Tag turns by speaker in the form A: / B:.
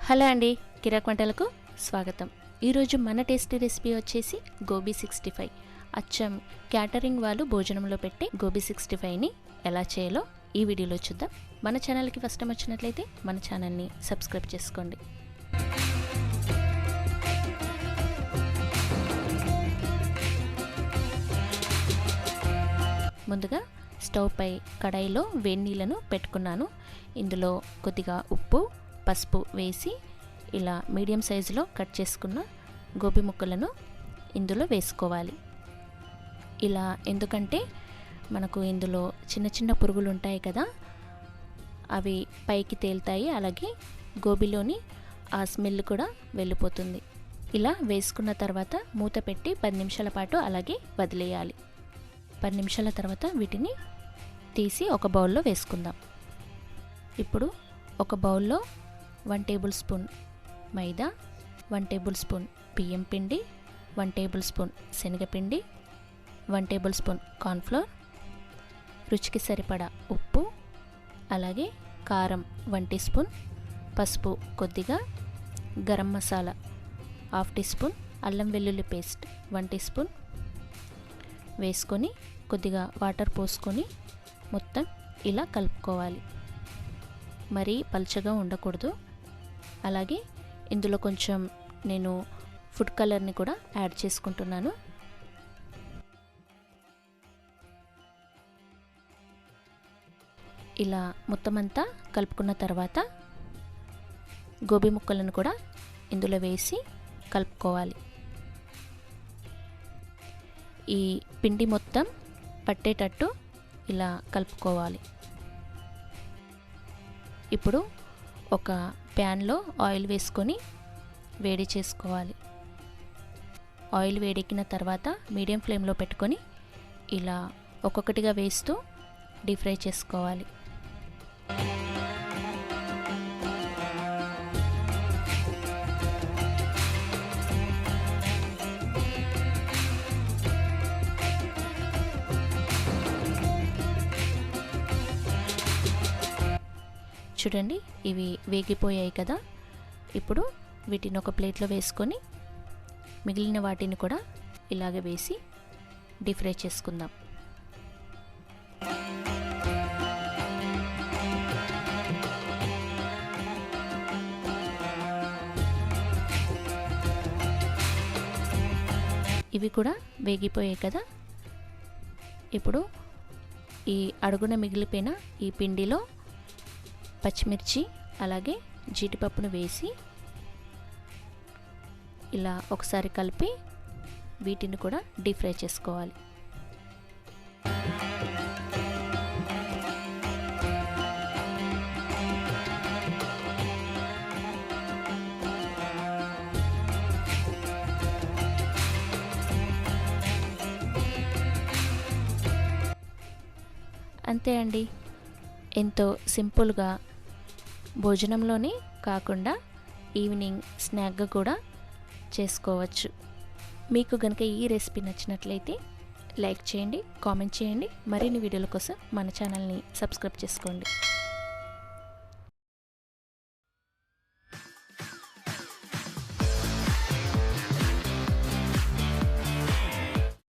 A: Hello అండి, కిరాక్ వంటలకు స్వాగతం. ఈరోజు మన టేస్టీ రెసిపీ వచ్చేసి గోబీ 65. అచ్చం క్యాటరింగ్ వాళ్ళు భోజనంలో పెట్టి గోబీ 65ని ఎలా చేయాలో ఈ వీడియోలో చూద్దాం. మన ఛానల్కి ఫస్ట్ టైం వచ్చినట్లయితే మన ఛానల్ని సబ్స్క్రైబ్ చేసుకోండి. ముందుగా స్టవ్ పై కడాయిలో వేడి నీళ్ళను పెట్టుకున్నాను. ఇందులో కొద్దిగా ఉప్పు, పసుపు వేసి ఇలా మీడియం సైజులో కట్ చేసుకున్న గోబీ ముక్కలను ఇందులో వేసుకోవాలి. ఇలా ఎందుకంటే మనకు ఇందులో చిన్న చిన్న పురుగులు ఉంటాయి కదా, అవి పైకి తేలుతాయి. అలాగే గోబీలోని ఆ స్మెల్ కూడా వెళ్ళిపోతుంది. ఇలా వేసుకున్న తర్వాత మూత పెట్టి 10 నిమిషాల పాటు అలాగే వదిలేయాలి. 10 నిమిషాల తర్వాత వీటిని తీసి ఒక బౌల్లో వేసుకుందాం. ఇప్పుడు ఒక బౌల్లో 1 టేబుల్ స్పూన్ మైదా, 1 టేబుల్ స్పూన్ బియ్యం పిండి, 1 టేబుల్ స్పూన్ శనగపిండి, 1 టేబుల్ స్పూన్ కార్న్ఫ్లోర్, రుచికి సరిపడా ఉప్పు, అలాగే కారం 1 టీ స్పూన్, పసుపు కొద్దిగా, గరం మసాలా 1/2 టీ స్పూన్, అల్లం వెల్లుల్లి పేస్ట్ 1 టీ స్పూన్ వేసుకొని కొద్దిగా వాటర్ పోసుకొని మొత్తం ఇలా కలుపుకోవాలి. మరీ పల్చగా ఉండకూడదు. అలాగే ఇందులో కొంచెం నేను ఫుడ్ కలర్ని కూడా యాడ్ చేసుకుంటున్నాను. ఇలా మొత్తం అంతా కలుపుకున్న తర్వాత గోబీ ముక్కలను కూడా ఇందులో వేసి కలుపుకోవాలి. ఈ పిండి మొత్తం పట్టేటట్టు ఇలా కలుపుకోవాలి. ఇప్పుడు ఒక ప్యాన్లో ఆయిల్ వేసుకొని వేడి చేసుకోవాలి. ఆయిల్ వేడెక్కిన తర్వాత మీడియం ఫ్లేమ్లో పెట్టుకొని ఇలా ఒక్కొక్కటిగా వేస్తూ డీప్ ఫ్రై చేసుకోవాలి. చూడండి, ఇవి వేగిపోయాయి కదా. ఇప్పుడు వీటిని ఒక ప్లేట్లో వేసుకొని మిగిలిన వాటిని కూడా ఇలాగే వేసి డీప్ ఫ్రై చేసుకుందాం. ఇవి కూడా వేగిపోయాయి కదా. ఇప్పుడు ఈ అడుగున మిగిలిపోయిన ఈ పిండిలో పచ్చిమిర్చి అలాగే జీడిపప్పును వేసి ఇలా ఒకసారి కలిపి వీటిని కూడా డీప్ ఫ్రై చేసుకోవాలి. అంతే అండి, ఎంతో సింపుల్గా భోజనంలోనే కాకుండా ఈవినింగ్ స్నాక్గా కూడా చేసుకోవచ్చు. మీకు కనుక ఈ రెసిపీ నచ్చినట్లయితే లైక్ చేయండి, కామెంట్ చేయండి. మరిన్ని వీడియోల కోసం మన ఛానల్ని సబ్స్క్రైబ్ చేసుకోండి.